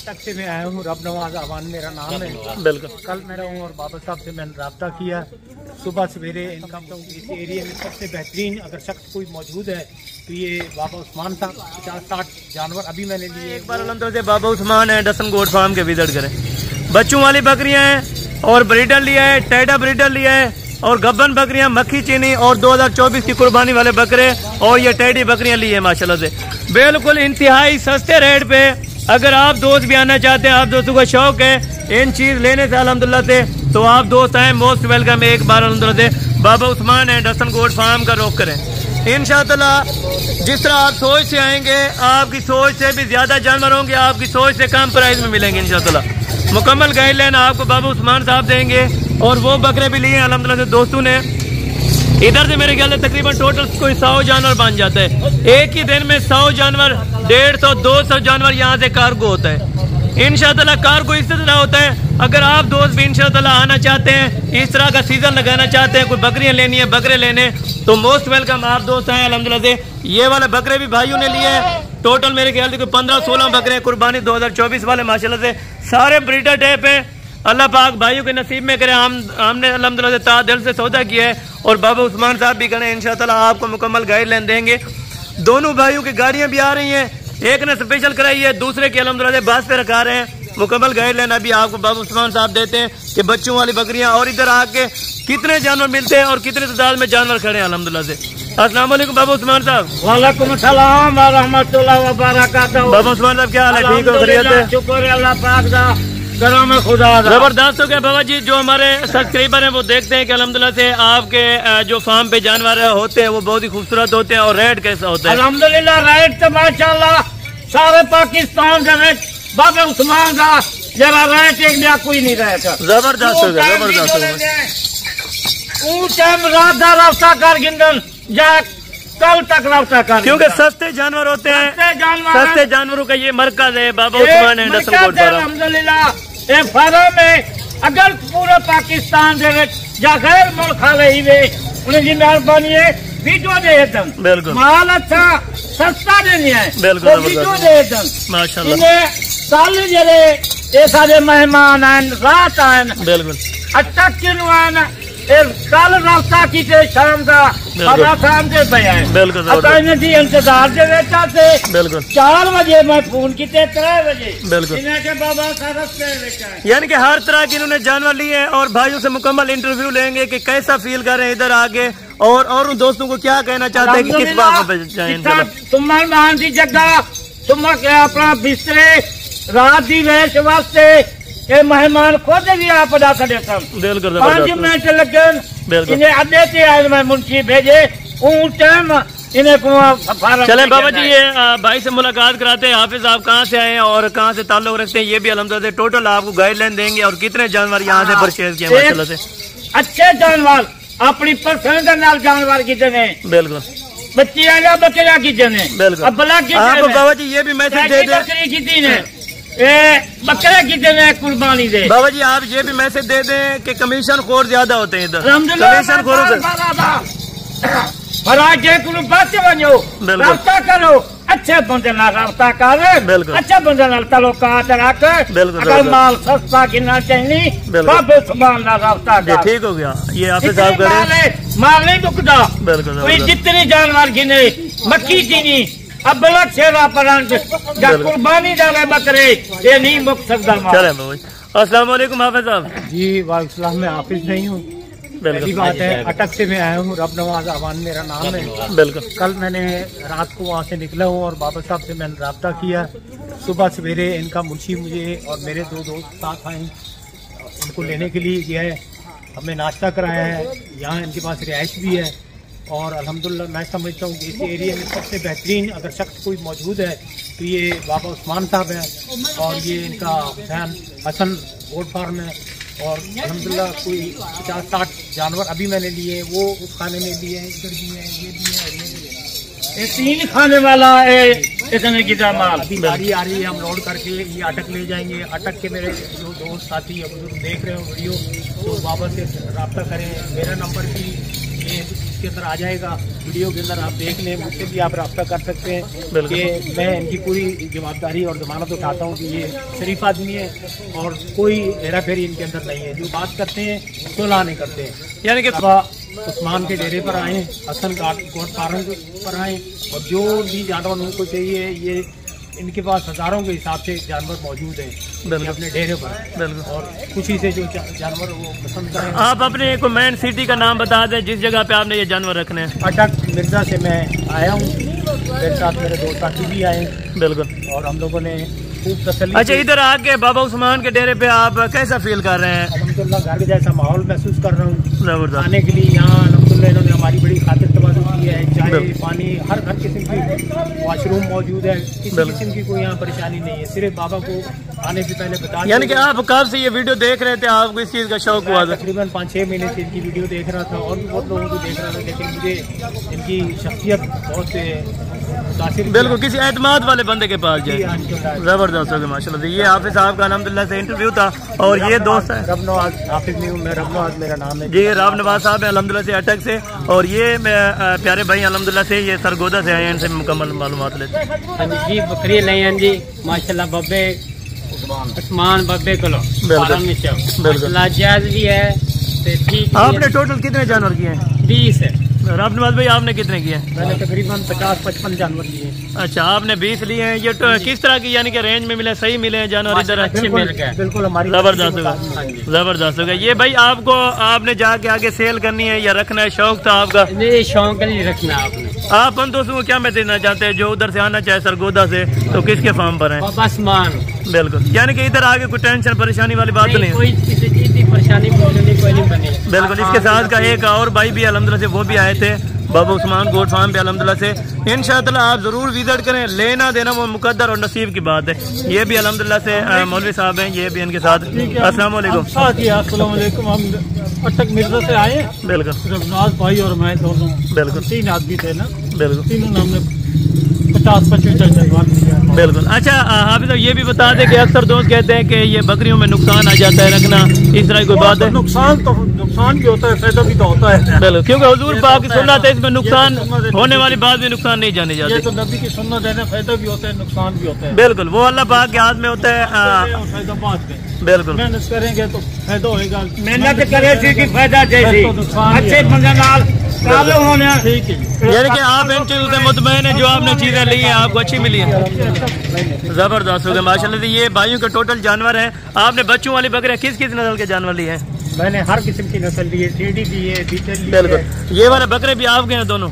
अटक से मैं आया हूँ। रब नवाज अवान मेरा नाम है। बिल्कुल। कल मैं हूँ और बाबा साहब से मैंने रब्ता किया। सुबह सवेरे इनका इस एरिया में सबसे बेहतरीन अगर शख्स कोई मौजूद है तो ये बाबा उस्मान साहब। 50-60 जानवर अभी मैंने लिए। एक बार अलहमदुलिल्लाह बाबा उस्मान है डसन गोट फार्म के विजिट करें। बच्चों वाली बकरियां हैं और ब्रीडर लिया है, टेडा ब्रीडर लिया है और गब्बन बकरियां, मक्खी चीनी और 2024 की कुर्बानी वाले बकरे और ये टेडी बकरियां ली है माशाल्लाह से बिल्कुल इंतहाई सस्ते रेट पे। अगर आप दोस्त भी आना चाहते हैं, आप दोस्तों का शौक है इन चीज लेने से अल्हम्दुलिल्लाह से, तो आप दोस्त आए मोस्ट वेलकम। एक बार अल्हम्दुलिल्लाह से बाबा उस्मान है डसन गोट फार्म का रुख करें। इंशाअल्लाह जिस तरह आप सोच से आएंगे, आपकी सोच से भी ज्यादा जानवर होंगे, आपकी सोच से कम प्राइस में मिलेंगे इंशाअल्लाह। मुकम्मल गाइडलाइन आपको बाबा उस्मान साहब देंगे और वो बकरे भी लिए अल्हम्दुलिल्लाह से दोस्तों ने। इधर से मेरे ख्याल से तकरीबन टोटल कोई 100 जानवर बन जाता है एक ही दिन में। 100 जानवर, 150-200 जानवर यहाँ से कार्गो होता है इंशाअल्लाह। कार्गो इस तरह होता है। अगर आप दोस्त भी इंशाअल्लाह आना चाहते हैं, इस तरह का सीजन लगाना चाहते हैं, कोई बकरियां लेनी है, बकरे लेने, तो मोस्ट वेलकम आप दोस्त आए अल्हम्दुलिल्लाह से। ये वाले बकरे भी भाइयों ने लिए हैं। टोटल मेरे ख्याल से कोई 15-16 बकरे कुर्बानी 2024 वाले माशाल्लाह से सारे ब्रीडर टाइप है। अल्लाह पाक भाइयों के नसीब में करे। हमने अल्हम्दुलिल्लाह से ता दिल से सौदा किया है और बाबा उस्मान साहब भी करें इंशाअल्लाह आपको मुकम्मल गाइडलाइन देंगे। दोनों भाइयों की गाड़ियां भी आ रही हैं, एक ने स्पेशल कराई है, दूसरे के अल्हम्दुलिल्लाह बस पे रखा रहे हैं। मुकम्मल गाइडलाइन अभी आपको बाबा उस्मान साहब देते हैं कि बच्चों वाली बकरियां और इधर आके कितने जानवर मिलते हैं और कितने तादाद में जानवर खड़े हैं अल्हम्दुलिल्लाह से। अस्सलाम वालेकुम बाबा उस्मान साहब। वालेकुम अस्सलाम व रहमतुल्लाहि व बरकातहू। बाबा उस्मान साहब क्या हाल है? ठीक हो? खैरियत है? शुक्र है अल्लाह पाक का, करम है खुदा का। जबरदस्त हो गया बाबा जी। जो हमारे सब्सक्राइबर हैं वो देखते हैं कि अल्हम्दुलिल्लाह से आपके जो फार्म पे जानवर होते हैं वो बहुत ही खूबसूरत होते हैं और रेट कैसा होता है? अल्हम्दुलिल्लाह रेट तो माशाल्लाह सारे पाकिस्तान के बाबा उस्मान का जरा रेट एक दिया कोई नहीं रहेगा। जबरदस्त हो गया, जबरदस्त हो गया। टाइम रात दा रफ्ता कर गिंदन जा कल तक रफ्ता कर, क्योंकि सस्ते जानवर होते हैं। सस्ते जानवरों का ये मरकज है बाबा उस्मान है डसन गोट फार्म। अल्हम्दुलिल्लाह ये फार्म में अगर पूरे पाकिस्तान के या गैर मुल्क वाले ही वे उनकी मेहरबानी है वीडियो दे दन। बिल्कुल माल अच्छा सस्ता देनी है। बिल्कुल वीडियो दे दन माशाल्लाह। साल जरे ये सारे मेहमान आन रात आन बिल्कुल अटक किन आन कल रास्ता की शाम का शाम के पे है। बिल्कुल इंतजार के बेटा से बिल्कुल 4 बजे मैं फोन किए 3 बजे बिल्कुल बाबा यानी कि हर तरह के इन्होंने जानवर लिए हैं और भाइयों से मुकम्मल इंटरव्यू लेंगे कि कैसा फील कर रहे हैं इधर आके और उन दोस्तों को क्या कहना चाहते हैं कि किस बात पे जाएं। तुम्हारे मान की जगह तुम अपना बिस्तरे रात की वैश वास्ते ये मेहमान खुद भी आप अदा कर देता। 5 मिनट लगे इन्हें अड्डे से आए मैं मुंशी भेजे टाइम इन्हें चले बाबा जी। ये भाई से मुलाकात कराते हैं। हाफिज आप कहाँ से आए हैं और कहाँ से ताल्लुक रखते हैं? ये भी अल्हम्दुलिल्लाह टोटल आपको गाइडलाइन देंगे और कितने जानवर यहाँ से परचेज किए माशाल्लाह से। अच्छे जानवर अपनी पसंद नाल जानवर कितने बिल्कुल बच्चियां बकरियां कितने बिल्कुल बाबा जी। ये भी मैसेज दे दें बकरे कितने कुर्बानी दे। बाबा जी आप ये भी मैसेज दे दें कि कमीशन खोर ज्यादा होते हैं इधर। कमीशन खोरों से बनो रब्ता करो, अच्छे बंदे नाल रब्ता कर, अच्छे बंदे नाल तल्लुकात रख। अगर माल सस्ता गिनना चाहिए बाबे उस्मान नाल रब्ता कर। ठीक हो गया। ये हाफिज साहब करें माल नहीं मुकदा। बिल्कुल जितनी जानवर गिने मक्खी चीनी अब शेरा परंज या कुर्बानी डाले बकरे ये नहीं मुक सकता। चले बाबा जी। अस्सलाम वालेकुम हाफिज साहब। जी वालेकुम मैं हाफिज नहीं हूँ। पहली बात है अटक से मैं आया हूँ। रब नवाज अवान मेरा नाम है। बिल्कुल कल मैंने रात को वहाँ से निकला हूँ और बाबा साहब से मैंने रब्ता किया। सुबह सवेरे इनका मुंशी मुझे और मेरे 2 दोस्त साथ आए उनको लेने के लिए गया है। हमें नाश्ता कराया है। यहाँ इनके पास रिहाइश भी है और अल्हम्दुलिल्लाह मैं समझता हूँ कि इस एरिया में सबसे बेहतरीन अगर शख्स कोई मौजूद है तो ये बाबा उस्मान साहब हैं और ये इनका बहन हसन गोट फार्म है। और अल्हम्दुलिल्लाह कोई 50-60 जानवर अभी मैंने लिए, वो उस खाने में लिए हैं, इधर भी हैं, ये भी है, ये भी है। ये 3 खाने वाला इतने की माल अभी गाड़ी आ रही है। हम लोड करके ये अटक ले जाएंगे। अटक के मेरे जो दोस्त साथी बुजुर्ग देख रहे हो वीडियो तो बाबा से रब्ता करें। मेरा नंबर भी ये इसके अंदर आ जाएगा, वीडियो के अंदर आप देख लें, मुझसे भी आप रब्ता कर सकते हैं कि मैं इनकी पूरी जवाबदारी और जमानत उठाता हूँ कि ये शरीफ आदमी है और कोई हेरा फेरी इनके अंदर नहीं है। जो बात करते हैं सुलह नहीं करते हैं। यानी कि उस्मान के डेरे पर आए, हसन कोट फार्म पर आए और जो भी जानवर उनको चाहिए, ये इनके पास हजारों के हिसाब से जानवर मौजूद हैं अपने डेरे पर और खुशी से जो जानवर वो पसंद करें। आप अपने को मेन सिटी का नाम बता दें जिस जगह पे आपने ये जानवर रखने हैं। अटक मिर्जा से मैं आया हूँ, मेरे साथ मेरे दो साथी भी आए। बिल्कुल। और हम लोगों ने खूब तसल्ली। अच्छा, इधर आके बाबा उस्मान के डेरे पे आप कैसा फील कर रहे हैं? अल्हम्दुलिल्लाह घर जैसा माहौल महसूस कर रहा हूँ। जबरदस्त। आने के लिए यहाँ अल्हम्दुलिल्लाह इन्होंने हमारी बड़ी खातिर तवज्जो की है। चाय पानी हर किस्म की वॉशरूम मौजूद है, किसी किस्म की कोई यहाँ परेशानी नहीं है। सिर्फ बाबा को आने से पहले बता। यानी कि आप कब से ये वीडियो देख रहे थे, आपको इस चीज का शौक हुआ? तकरीबन 5-6 महीने से इनकी वीडियो देख रहा था और भी बहुत लोगों को देख रहा था, लेकिन मुझे इनकी शख्सियत बहुत बिल्कुल किसी एतमाद वाले बंदे के पास जाए। जबरदस्त हो गया माशाल्लाह। ये हाफिज साहब का अल्हम्दुलिल्लाह से इंटरव्यू था और ये दोस्त है रबनवाज, हाफिज नहीं हूँ मैं, रबनवाज मेरा नाम है जी। राव नवाज साहब है अल्हम्दुलिल्लाह से अटक से और ये प्यारे भाई अल्हम्दुलिल्लाह से ये सरगोदा से आए हैं, इनसे मुकम्मल मालूमात लेते हैं। जी बकरी ले हैं जी माशाल्लाह, बब्बे उस्मान बब्बे कलो बिल्कुल जायज भी है। ठीक। आपने टोटल कितने जानवर किए हैं? 20 है। राव नवाज भाई आपने कितने किए हैं? मैंने तकरीबन 50-55 जानवर लिए। अच्छा, आपने 20 लिए हैं। ये किस तरह की यानी कि रेंज में मिले, सही मिले हैं जानवर इधर? अच्छे मिल गए, बिल्कुल हमारी जबरदस्त होगा, जबरदस्त होगा। ये भाई आपको आपने जाके आगे सेल करनी है या रखना है, शौक था आपका? नहीं, शौक नहीं रखना आपने। आप उन दोस्तों को क्या मैसेज देना चाहते हैं जो उधर से आना चाहे सरगोदा से, तो किसके फार्म पर है? बस मान बिल्कुल, यानी कि इधर आगे कोई टेंशन परेशानी वाली बात नहीं है, कोई किसी चीज की परेशानी कोई नहीं बनी। बिल्कुल। इसके साथ का एक और भाई भी अल्हम्दुलिल्लाह से वो भी आए थे बाबा उस्मान गोट फार्म पे अल्हम्दुलिल्लाह से। इंशाअल्लाह आप जरूर विजिट करें, लेना देना वो मुकद्दर और नसीब की बात है। ये भी अल्हम्दुलिल्लाह से मौलवी साहब हैं, ये भी इनके साथ। अस्सलाम वालेकुम। अटक मिर्जा से आए। बिल्कुल, रबनवाज भाई और मैं दोनों बिल्कुल 3 आदमी थे ना। बिल्कुल, तीनों ने हमने 50-55 जानवर लिया। बिल्कुल। अच्छा हाफिज ये भी बता दें कि अक्सर दोस्त कहते हैं कि ये बकरियों में नुकसान आ जाता है रखना, इस तरह की कोई बात है? नुकसान भी होता है, फायदा भी तो होता है। बिल्कुल, क्योंकि हुजूर पाक की सुन्नत है, इसमें नुकसान होने वाली बात भी नुकसान नहीं जाने जाती। ये तो नबी की सुन्नत है ना, फायदा भी होता है नुकसान भी होता है। बिल्कुल, वो अल्लाह पाक के हाथ में होता है। बिल्कुल, मेहनत करेंगे तो फायदा होगा, मेहनत करे फायदा जैसी अच्छे ठीक है। यानी कि आप इन चीजों से मुतमईन है, जो आपने चीजें ली हैं आपको अच्छी मिली है। जबरदस्त हो गया माशाल्लाह। ये भाइयों के टोटल जानवर हैं। आपने बच्चों वाली बकरियां किस किस नस्ल के जानवर लिए हैं? मैंने हर किस्म की नस्ल ली है, टेडी ली है, बीटल ली है। बिल्कुल, ये वाले बकरे भी आपके हैं दोनों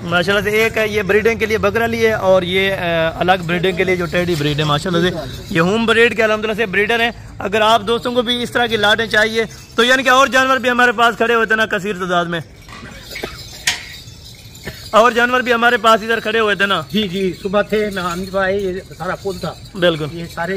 माशाल्लाह से। एक है ये ब्रीडिंग के लिए बकरा लिए और ये अलग ब्रीडिंग के लिए जो टेडी ब्रीड है माशाल्लाह से। ये होम ब्रीड के अल्हम्दुलिल्लाह से ब्रीडर है। अगर आप दोस्तों को भी इस तरह की लाटें चाहिए तो यानी कि और जानवर भी हमारे पास खड़े होते ना कसीर तादाद में, और जानवर भी हमारे पास इधर खड़े हुए थे ना। जी जी, सुबह थे भाई, ये सारा पुल था। बिल्कुल, ये सारे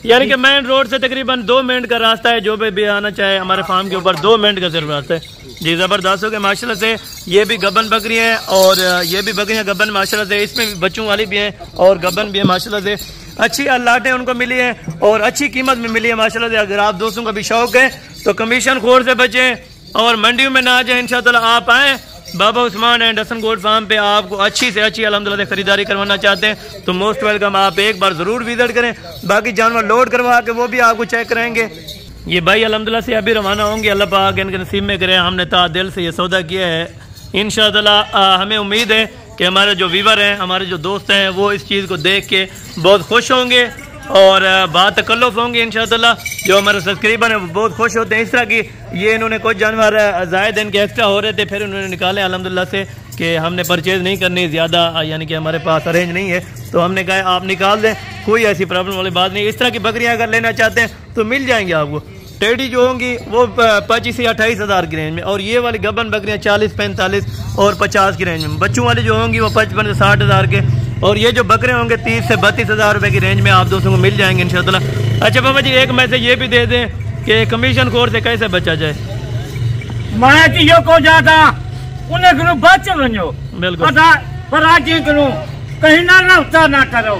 यानी कि मेन रोड से तकरीबन 2 मिनट का रास्ता है। जो भी आना चाहे हमारे फार्म के ऊपर 2 मिनट का सिर्फ रास्ता है जी। जबरदस्त हो गया माशाल्लाह से। ये भी गबन बकरी है और ये भी बकरियां गबन माशाल्लाह से। इसमें भी बच्चों वाली भी है और गबन भी है माशाल्लाह से। अच्छी लाटें उनको मिली है और अच्छी कीमत में मिली है माशाल्लाह से। अगर आप दोस्तों का भी शौक है तो कमीशन खोर से बचें और मंडियों में ना जाए। इंशाअल्लाह आप आए Baba Usman and Hasan goat farm पे, आपको अच्छी से अच्छी अल्हम्दुलिल्लाह से खरीदारी करवाना चाहते हैं तो मोस्ट वेलकम, आप एक बार जरूर विजिट करें। बाकी जानवर लोड करवा के वो भी आपको चेक करेंगे। ये भाई अल्हम्दुलिल्लाह से अभी रवाना होंगे, अल्लाह पाक इनके नसीब में करे। हमने दिल से ये सौदा किया है। इंशाअल्लाह हमें उम्मीद है कि हमारे जो व्यूवर हैं, हमारे जो दोस्त हैं, वो इस चीज़ को देख के बहुत खुश होंगे और बात तकल्लुफ़ होंगे इंशाअल्लाह। जो हमारे सब्सक्राइबर हैं वो बहुत खुश होते हैं। इस तरह की ये इन्होंने कुछ जानवर ज़ायद इनके एक्स्ट्रा हो रहे थे, फिर उन्होंने निकाले अल्हम्दुलिल्लाह से कि हमने परचेज़ नहीं करनी ज़्यादा, यानी कि हमारे पास अरेंज नहीं है, तो हमने कहा आप निकाल दें, कोई ऐसी प्रॉब्लम वाली बात नहीं। इस तरह की बकरियाँ अगर लेना चाहते हैं तो मिल जाएंगी आपको। टेडी जो होंगी वो 25 से 28 हज़ार की रेंज में, और ये वाली गबन बकरियाँ 40, 45 और 50 की रेंज में। बच्चों वाली जो होंगी वो 55 से 60 हज़ार के, और ये जो बकरे होंगे 30 से 32 हज़ार रुपये की रेंज में आप दोस्तों को मिल जाएंगे इंशाअल्लाह। अच्छा बाबा जी, एक मैसेज ये भी दे दें कि कमीशन खोर से कैसे बचा जाए? मैं यो को जाता उन्हें करो बच वनो। बिल्कुल, पर आज करो कहीं ना रास्ता ना करो,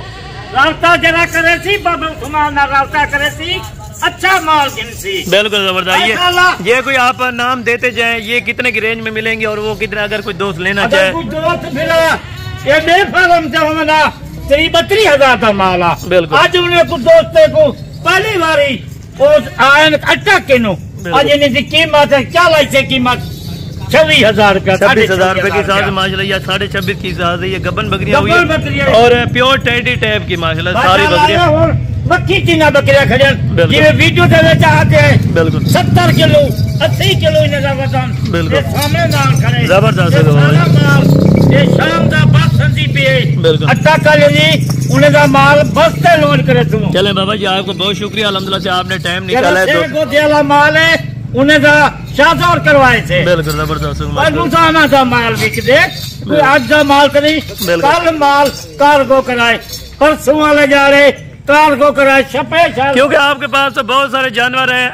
रास्ता जरा करे सी बाबा उस्मान ना रास्ता करे सी अच्छा माल जिनसी। बिल्कुल जबरदस्त। ये कोई आप नाम देते जाएं, ये कितने की रेंज में मिलेंगे और वो कितने, अगर कोई दोस्त लेना चाहे? कोई दोस्त मिला ये 32,000 का माल आ। बिल्कुल। आज उन्हें कुछ दोस्ते को पहली बारी आयन अटक के नो आज इनकी कीमत है, क्या लाइसे कीमत 26,000 रुपया, 26,000 रुपए के हिसाब से माशाल्लाह, या 26.5 की हिसाब से ये गबन बकरियां हुई है और प्योर टेडी टाइप की माशाल्लाह सारी बकरियां। मक्खी चीना बकरियां खड़े जिन्हें वीडियो देना चाहते हैं। बिल्कुल 70 किलो 80 किलो इनका वजन। बिल्कुल सामने नाल खड़े जबरदस्त। ये शाम का बस संदी पे बिल्कुल अट्टा कर जी उन्हें का माल बस से लोड करे तुम। चले बाबा जी आपको बहुत शुक्रिया अल्हम्दुलिल्लाह से आपने टाइम निकाला है। तो दिया माल है उन्हें का शाहजौर करवाए थे। बिल्कुल जबरदस्त। रोजाना का माल बिक दे, आज का माल करी कल माल कार्गो कराए, परसों वाले जा रहे कार्गो कराए छपे। क्योंकि आपके पास तो बहुत सारे जानवर हैं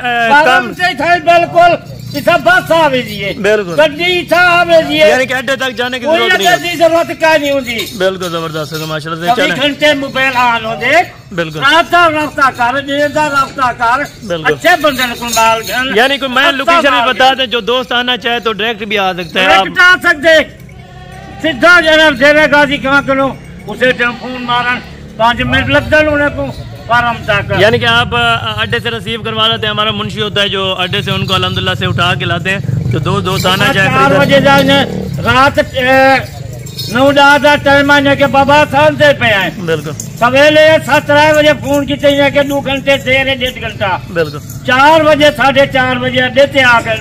कम से थे। बिल्कुल इतना बस आवे दिए, बिल्कुल गड्डी था आवे दिए, यानी कि अड्डे तक जाने की जरूरत नहीं होती। बिल्कुल जबरदस्त माशाल्लाह से। घंटे मोबाइल ऑन हो देख। बिल्कुल रास्ता कर रास्ता कर। अच्छे बंदे को माल यानी कोई मैं लोकेशन भी बता दें, जो दोस्त आना चाहे तो डायरेक्ट भी आ सकते हैं। आ सकते सीधा जरा जेरे गाजी कहाँ करो उसे टेलीफोन मारन 5 मिनट लगता है उन्हें को फार्म तक। यानी कि आप अड्डे से रिसीव करवा लेते हैं, हमारा मुंशी होता है जो अड्डे से उनको अल्हम्दुलिल्लाह से उठा के लाते हैं। तो दोस्त आना चाहे 4 बजे रात 9-10 का टाइम आने के बाबा साल से पे आए। बिल्कुल सवेरे 7 बजे फोन की चाहिए कि 2 घंटे देर है 1.5 घंटा। बिल्कुल 4 बजे 4:30 बजे अड्डे से आकर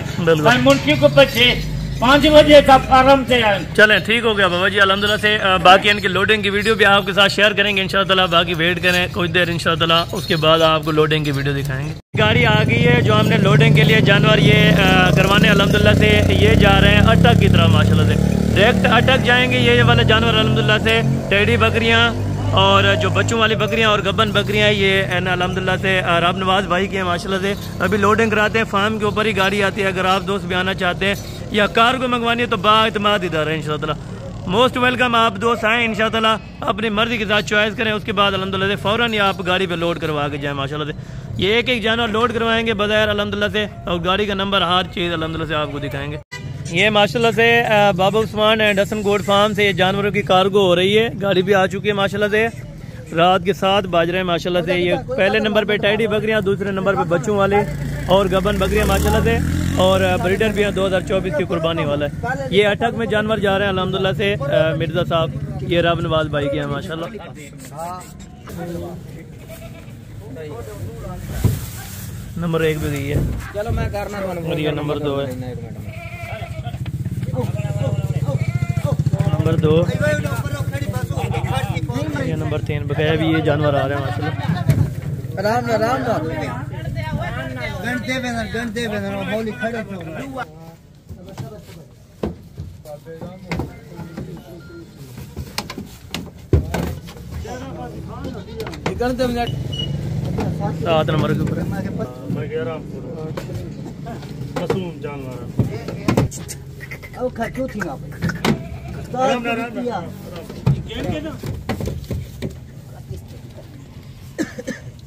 मुंशी को पीछे 5 बजे का फार्म से आए। चलें ठीक हो गया बाबा जी अल्हम्दुलिल्लाह से। बाकी इनकी लोडिंग की वीडियो भी आपके साथ शेयर करेंगे इंशाअल्लाह। बाकी वेट करें कुछ देर इंशाअल्लाह, उसके बाद आपको लोडिंग की वीडियो दिखाएंगे। गाड़ी आ गई है जो हमने लोडिंग के लिए जानवर ये करवाने अल्हम्दुलिल्लाह से ये जा रहे हैं अटक की तरफ माशाल्लाह से। डायरेक्ट अटक जाएंगे ये वाले जानवर अल्हम्दुलिल्लाह से। टेडी बकरियाँ और जो बच्चों वाली बकरियां और गब्बन बकरियां ये अल्हम्दुलिल्लाह से रब नवाज भाई की है माशाल्लाह से। अभी लोडिंग कराते हैं, फार्म के ऊपर ही गाड़ी आती है। अगर आप दोस्त भी आना चाहते हैं या कार को मंगवानी है तो बाएतमाद इधर है इंशाअल्लाह। मोस्ट वेलकम, आप दोस्त आएँ इंशाअल्लाह, अपनी मर्जी के साथ चॉइस करें, उसके बाद अल्हम्दुलिल्लाह से फ़ौरन ही आप गाड़ी पे लोड करवा के जाएँ माशाल्लाह से। ये एक जानवर लोड करवाएंगे बगैर अल्हम्दुलिल्लाह से, और गाड़ी का नंबर हर चीज़ अल्हम्दुलिल्लाह से आपको दिखाएंगे। ये माशाल्लाह से Baba Usman and Hasan goat farm से ये जानवरों की कार्गो हो रही है। गाड़ी भी आ चुकी है माशाल्लाह से। रात के 7 बज रहे हैं माशाल्लाह से। ये पहले नंबर पे टेडी बकरियां, दूसरे नंबर पे बच्चों वाले और गबन बकरियां माशाल्लाह से, और ब्रीडर भी हैं 2024 की कुर्बानी वाला है। ये अटक में जानवर जा रहे हैं अल्हम्दुलिल्लाह से। मिर्जा साहब ये रब नवाज भाई के हैं माशाल्लाह। नंबर 1 भी गई है, चलो मैं करना और ये नंबर 2 है। नंबर 2 ये नंबर 3 बकाया भी ये जानवर आ रहे हैं माशाल्लाह। आराम आराम घंटे मौली खड़े घंटे मिनट 7 नंबर के ऊपर मैं कह रहा हूँ मासूम जानवर अब खचू थी आप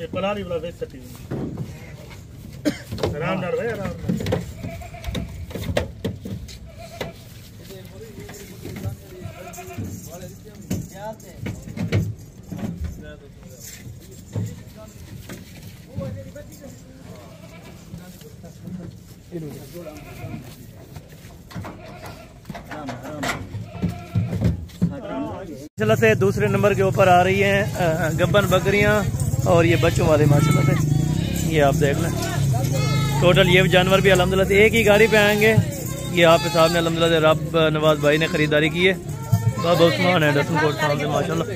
ये पलारी वाला बेच सकती आराम डाल भाई आराम माशाल्लाह से दूसरे नंबर के ऊपर आ रही हैं गब्बन बकरियां और ये बच्चों वाले माशाल्लाह से। ये आप देख लें टोटल ये जानवर भी अल्हम्दुलिल्लाह से एक ही गाड़ी पे आएंगे। ये आपके सामने अल्हम्दुलिल्लाह से रब नवाज भाई ने खरीदारी की है। बाबा उस्मान है डसन कोट फार्म से माशाल्लाह।